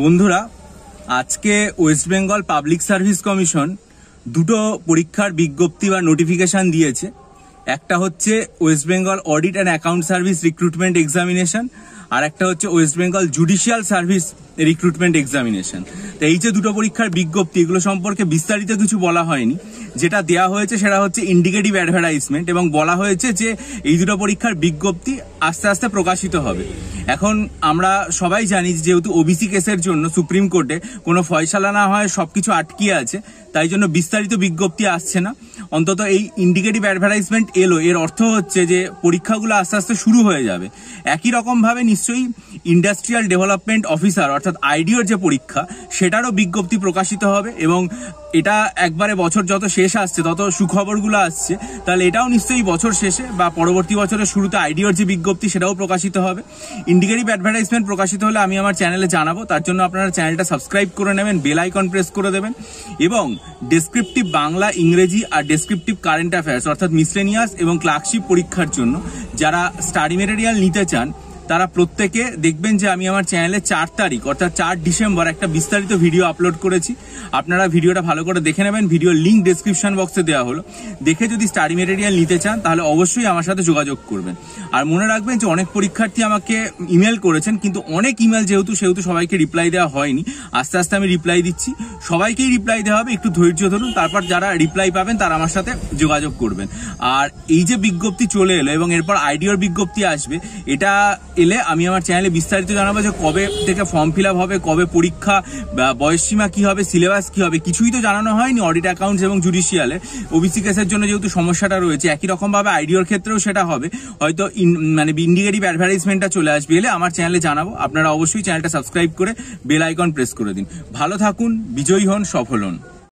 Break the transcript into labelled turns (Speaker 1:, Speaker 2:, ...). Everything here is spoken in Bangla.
Speaker 1: বন্ধুরা, আজকে West Bengal public service commission দুটো পরীক্ষার বিজ্ঞপ্তি বা নোটিফিকেশন দিয়েছে। একটা হচ্ছে West Bengal audit and account service recruitment examination, আর একটা হচ্ছে West Bengal judicial service recruitment examination. তো এই যে দুটো পরীক্ষার বিজ্ঞপ্তি, এগুলো সম্পর্কে বিস্তারিত কিছু বলা হয়নি। যেটা দেওয়া হয়েছে সেটা হচ্ছে ইন্ডিকেটিভ অ্যাডভার্টাইজমেন্ট, এবং বলা হয়েছে যে এই দুটো পরীক্ষার বিজ্ঞপ্তি আস্তে আস্তে প্রকাশিত হবে। এখন আমরা সবাই জানি যেহেতু ওবিসি কেসের জন্য সুপ্রিম কোর্টে কোনো ফয়সালা না হয়, সবকিছু আটকিয়ে আছে, তাই জন্য বিস্তারিত বিজ্ঞপ্তি আসছে না। অন্তত এই ইন্ডিকেটিভ অ্যাডভার্টাইজমেন্ট এলো, এর অর্থ হচ্ছে যে পরীক্ষাগুলো আস্তে আস্তে শুরু হয়ে যাবে। একই রকম ভাবে নিশ্চয়ই ইন্ডাস্ট্রিয়াল ডেভেলপমেন্ট অফিসার অর্থাৎ আইডিওর যে পরীক্ষা, সেটারও বিজ্ঞপ্তি প্রকাশিত হবে, এবং এটা একবারে বছর যত শেষ আসছে তত সুখবরগুলো আসছে। তাহলে এটাও নিশ্চয়ই বছর শেষে বা পরবর্তী বছরের শুরুতে আইডিওর যে বিজ্ঞপ্তি সেটাও প্রকাশিত হবে। ইন্ডিকেটিভ অ্যাডভার্টাইজমেন্ট প্রকাশিত হলে আমি আমার চ্যানেলে জানাবো। তার জন্য আপনারা চ্যানেলটা সাবস্ক্রাইব করে নেবেন, বেল আইকন প্রেস করে দেবেন, এবং ডেসক্রিপটিভ বাংলা, ইংরেজি আর ডেসক্রিপটিভ কারেন্ট অ্যাফেয়ার্স অর্থাৎ মিসলেনিয়াস এবং ক্লার্কশিপ পরীক্ষার জন্য যারা স্টাডি মেটেরিয়াল নিতে চান তারা প্রত্যেকে দেখবেন যে আমি আমার চ্যানেলে 4 তারিখ অর্থাৎ 4 ডিসেম্বর একটা বিস্তারিত ভিডিও আপলোড করেছি। আপনারা ভিডিওটা ভালো করে দেখে নেবেন, ভিডিওর লিঙ্ক ডেসক্রিপশন বক্সে দেওয়া হলো। দেখে যদি স্টাডি মেটেরিয়াল নিতে চান তাহলে অবশ্যই আমার সাথে যোগাযোগ করবেন। আর মনে রাখবেন যে অনেক পরীক্ষার্থী আমাকে ইমেল করেছেন, কিন্তু অনেক ইমেল যেহেতু সবাইকে রিপ্লাই দেওয়া হয়নি। আস্তে আস্তে আমি রিপ্লাই দিচ্ছি, সবাইকেই রিপ্লাই দেওয়া হবে, একটু ধৈর্য ধরুন। তারপর যারা রিপ্লাই পাবেন তারা আমার সাথে যোগাযোগ করবেন। আর এই যে বিজ্ঞপ্তি চলে এলো এবং এরপর আইডিওর বিজ্ঞপ্তি আসবে, এটা এলে আমি আমার চ্যানেলে বিস্তারিত জানাবো যে কবে থেকে ফর্ম ফিল আপ হবে, কবে পরীক্ষা, বয়সসীমা কি হবে, সিলেবাস কি হবে, কিছুই তো জানানো হয়নি। অডিট, অ্যাকাউন্টস এবং জুডিশিয়ালে ওবিসি কেসের জন্য যেহেতু সমস্যাটা রয়েছে, একই রকম ভাবে আইডিওর ক্ষেত্রেও সেটা হবে। হয়তো ইন্ডিকেটিভ অ্যাডভার্টাইজমেন্টটা চলে আসবে, এলে আমার চ্যানেলে জানাবো। আপনারা অবশ্যই চ্যানেলটা সাবস্ক্রাইব করে বেল আইকন প্রেস করে দিন। ভালো থাকুন, বিজয়ী হন, সফল হন।